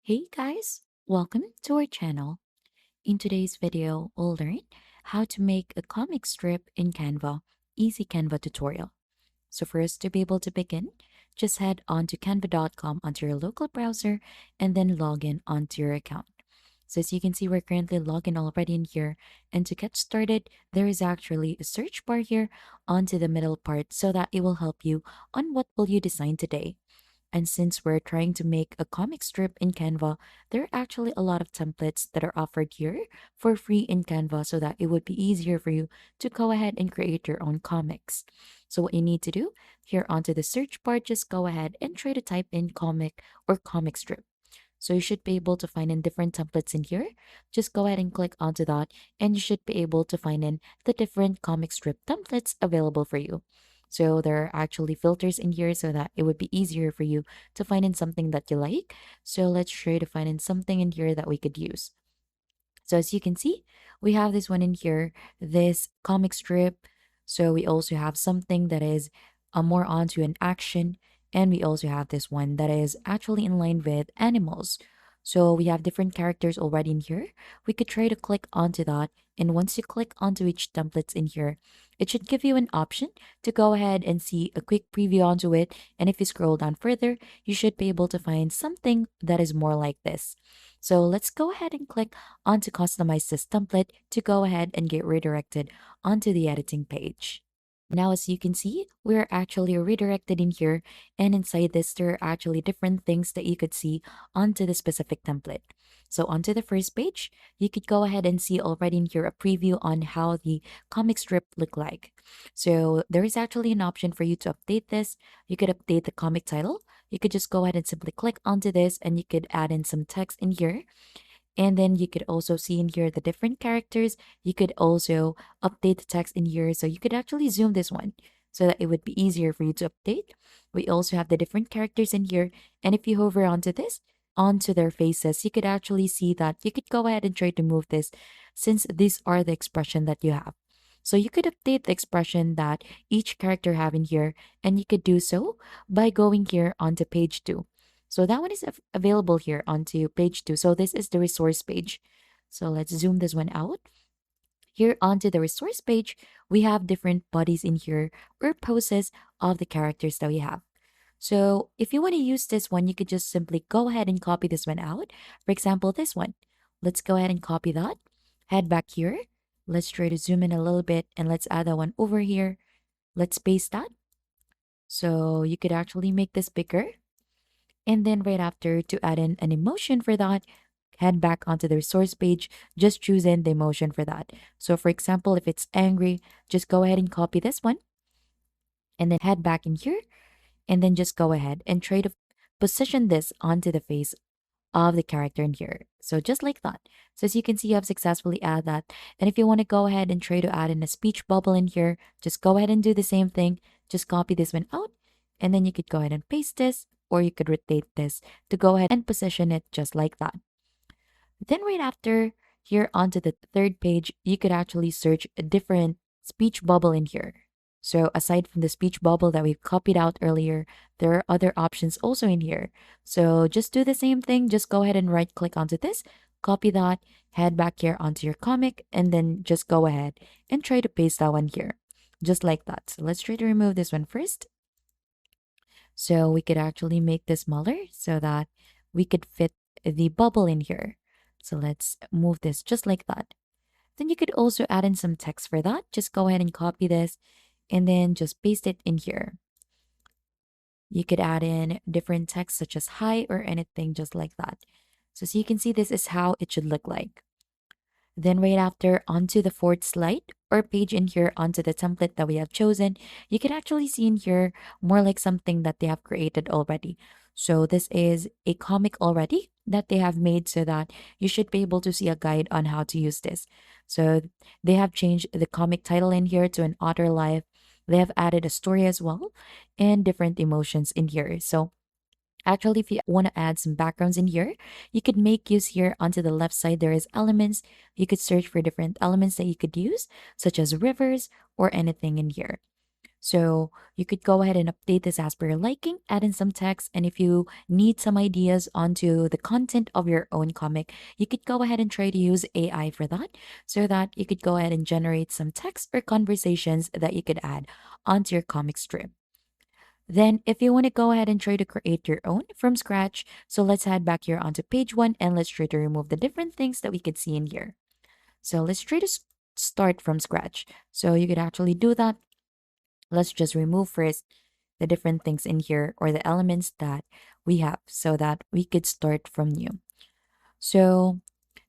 Hey guys, welcome to our channel. In today's video, we'll learn how to make a comic strip in Canva, easy Canva tutorial. So for us to be able to begin, just head on to canva.com onto your local browser and then log in onto your account. So as you can see, we're currently logged in already in here. And to get started, there is actually a search bar here onto the middle part so that it will help you on what will you design today. And since we're trying to make a comic strip in Canva, there are actually a lot of templates that are offered here for free in Canva so that it would be easier for you to go ahead and create your own comics. So what you need to do here onto the search bar, just go ahead and try to type in comic or comic strip. So you should be able to find in different templates in here. Just go ahead and click onto that and you should be able to find in the different comic strip templates available for you. So there are actually filters in here so that it would be easier for you to find in something that you like. So let's try to find in something in here that we could use. So as you can see, we have this one in here, this comic strip. So we also have something that is more onto an action. And we also have this one that is actually in line with animals. So we have different characters already in here. We could try to click onto that. And once you click onto each templates in here, it should give you an option to go ahead and see a quick preview onto it. And if you scroll down further, you should be able to find something that is more like this. So let's go ahead and click onto customize this template to go ahead and get redirected onto the editing page. Now, as you can see, we're actually redirected in here, and inside this, there are actually different things that you could see onto the specific template. So onto the first page, you could go ahead and see already in here a preview on how the comic strip look like. So there is actually an option for you to update this. You could update the comic title. You could just go ahead and simply click onto this and you could add in some text in here. And then you could also see in here the different characters. You could also update the text in here. So you could actually zoom this one so that it would be easier for you to update. We also have the different characters in here. And if you hover onto this, onto their faces, you could actually see that you could go ahead and try to move this since these are the expression that you have. So you could update the expression that each character have in here, and you could do so by going here onto page 2. So that one is available here onto page 2. So this is the resource page. So let's zoom this one out. Here onto the resource page, we have different bodies in here or poses of the characters that we have. So if you want to use this one, you could just simply go ahead and copy this one out. For example, this one. Let's go ahead and copy that. Head back here. Let's try to zoom in a little bit and let's add that one over here. Let's paste that. So you could actually make this bigger. And then right after, to add in an emotion for that, head back onto the resource page, just choose in the emotion for that. So for example, if it's angry, just go ahead and copy this one and then head back in here and then just go ahead and try to position this onto the face of the character in here. So just like that. So as you can see, I've successfully added that. And if you want to go ahead and try to add in a speech bubble in here, just go ahead and do the same thing. Just copy this one out and then you could go ahead and paste this or you could rotate this to go ahead and position it just like that. Then right after, here onto the third page, you could actually search a different speech bubble in here. So aside from the speech bubble that we copied out earlier, there are other options also in here. So just do the same thing. Just go ahead and right click onto this, copy that, head back here onto your comic, and then just go ahead and try to paste that one here. Just like that. So let's try to remove this one first. So we could actually make this smaller so that we could fit the bubble in here. So let's move this just like that. Then you could also add in some text for that. Just go ahead and copy this and then just paste it in here. You could add in different text such as hi or anything just like that. So you can see this is how it should look like. Then right after, onto the fourth slide or page in here onto the template that we have chosen, you can actually see in here more like something that they have created already. So this is a comic already that they have made so that you should be able to see a guide on how to use this. So they have changed the comic title in here to an otter life. They have added a story as well and different emotions in here. So actually, if you want to add some backgrounds in here, you could make use here onto the left side. There is elements. You could search for different elements that you could use, such as rivers or anything in here. So you could go ahead and update this as per your liking, add in some text, and if you need some ideas onto the content of your own comic, you could go ahead and try to use AI for that so that you could go ahead and generate some text or conversations that you could add onto your comic strip. Then, if you want to go ahead and try to create your own from scratch, so let's head back here onto page one and let's try to remove the different things that we could see in here. So let's try to start from scratch. So you could actually do that. Let's just remove first the different things in here or the elements that we have so that we could start from new. So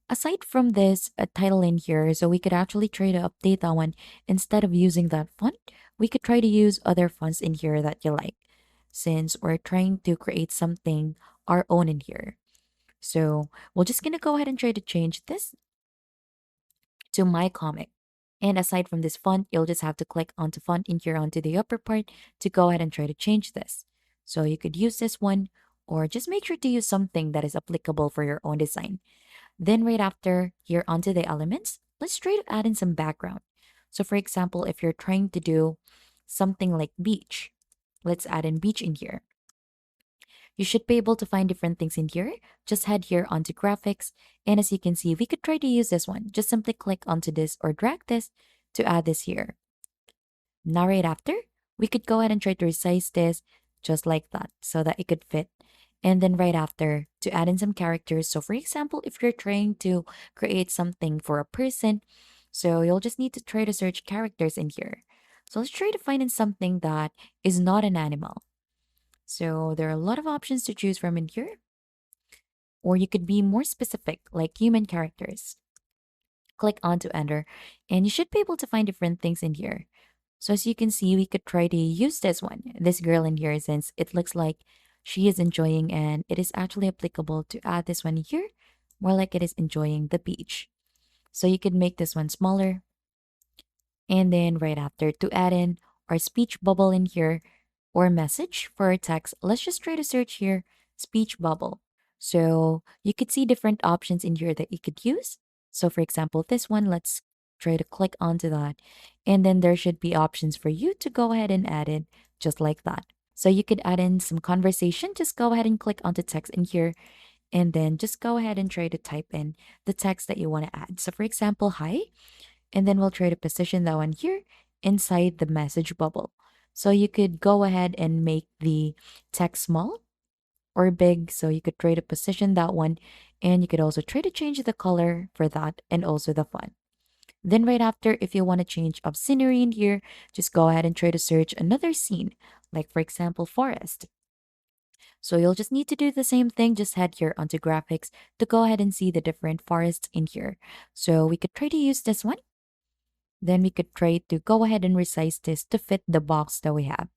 aside from this title in here, so we could actually try to update that one. Instead of using that font, we could try to use other fonts in here that you like since we're trying to create something our own in here. So we're just gonna go ahead and try to change this to my comic. And aside from this font, you'll just have to click onto font in here onto the upper part to go ahead and try to change this. So you could use this one or just make sure to use something that is applicable for your own design. Then right after here onto the elements, let's try to add in some background. So for example, if you're trying to do something like beach, let's add in beach in here. You should be able to find different things in here. Just head here onto graphics. And as you can see, we could try to use this one. Just simply click onto this or drag this to add this here. Now right after, we could go ahead and try to resize this just like that so that it could fit. And then right after to add in some characters. So for example, if you're trying to create something for a person, so you'll just need to try to search characters in here. So let's try to find in something that is not an animal. So there are a lot of options to choose from in here. Or you could be more specific, like human characters. Click on to enter, and you should be able to find different things in here. So as you can see, we could try to use this one, this girl in here, since it looks like she is enjoying and it is actually applicable to add this one here, more like it is enjoying the beach. So you could make this one smaller. And then right after to add in our speech bubble in here or message for our text, let's just try to search here, speech bubble. So you could see different options in here that you could use. So for example, this one, let's try to click onto that. And then there should be options for you to go ahead and add it just like that. So you could add in some conversation. Just go ahead and click onto text in here and then just go ahead and try to type in the text that you want to add. So for example, hi, and then we'll try to position that one here inside the message bubble. So you could go ahead and make the text small or big. So you could try to position that one and you could also try to change the color for that and also the font. Then right after, if you want to change of scenery in here, just go ahead and try to search another scene, like for example, forest. So you'll just need to do the same thing, just head here onto graphics to go ahead and see the different forests in here. So we could try to use this one. Then we could try to go ahead and resize this to fit the box that we have.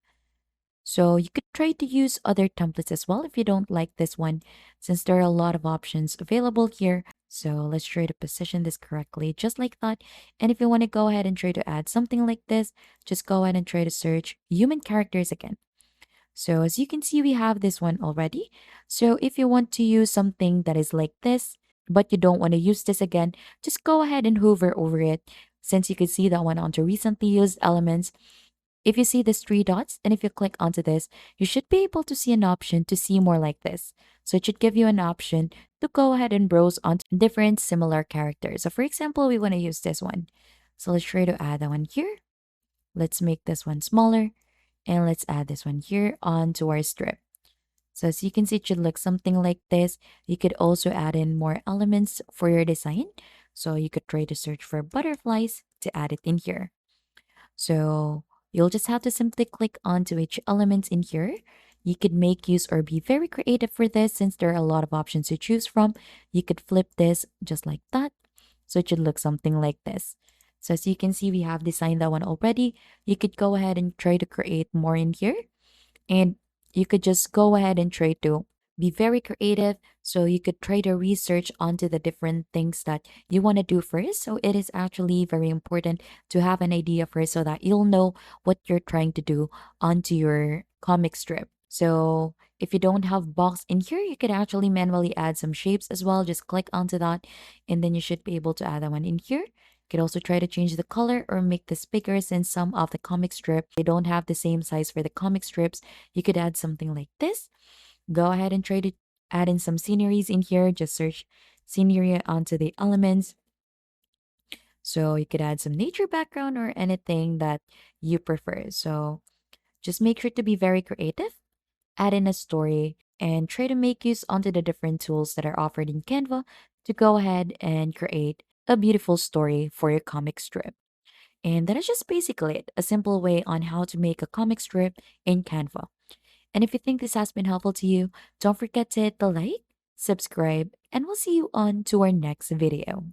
So you could try to use other templates as well if you don't like this one, since there are a lot of options available here. So let's try to position this correctly, just like that. And if you want to go ahead and try to add something like this, just go ahead and try to search human characters again. So as you can see, we have this one already. So if you want to use something that is like this, but you don't want to use this again, just go ahead and hover over it. Since you can see that one onto recently used elements, if you see these three dots and if you click onto this, you should be able to see an option to see more like this. So it should give you an option to go ahead and browse onto different similar characters. So for example, we want to use this one. So let's try to add that one here. Let's make this one smaller. And let's add this one here onto our strip. So as you can see, it should look something like this. You could also add in more elements for your design. So you could try to search for butterflies to add it in here. So you'll just have to simply click onto each element in here. You could make use or be very creative for this since there are a lot of options to choose from. You could flip this just like that. So it should look something like this. So as you can see, we have designed that one already. You could go ahead and try to create more in here. And you could just go ahead and try to be very creative. So you could try to research onto the different things that you want to do first. So it is actually very important to have an idea first so that you'll know what you're trying to do onto your comic strip. So if you don't have box in here, you could actually manually add some shapes as well. Just click onto that and then you should be able to add that one in here. You could also try to change the color or make this bigger since some of the comic strip, they don't have the same size for the comic strips. You could add something like this. Go ahead and try to add in some sceneries in here. Just search scenery onto the elements. So you could add some nature background or anything that you prefer. So just make sure to be very creative, add in a story, and try to make use onto the different tools that are offered in Canva to go ahead and create a beautiful story for your comic strip. And that is just basically it, a simple way on how to make a comic strip in Canva. And if you think this has been helpful to you, don't forget to hit the like, subscribe, and we'll see you on to our next video.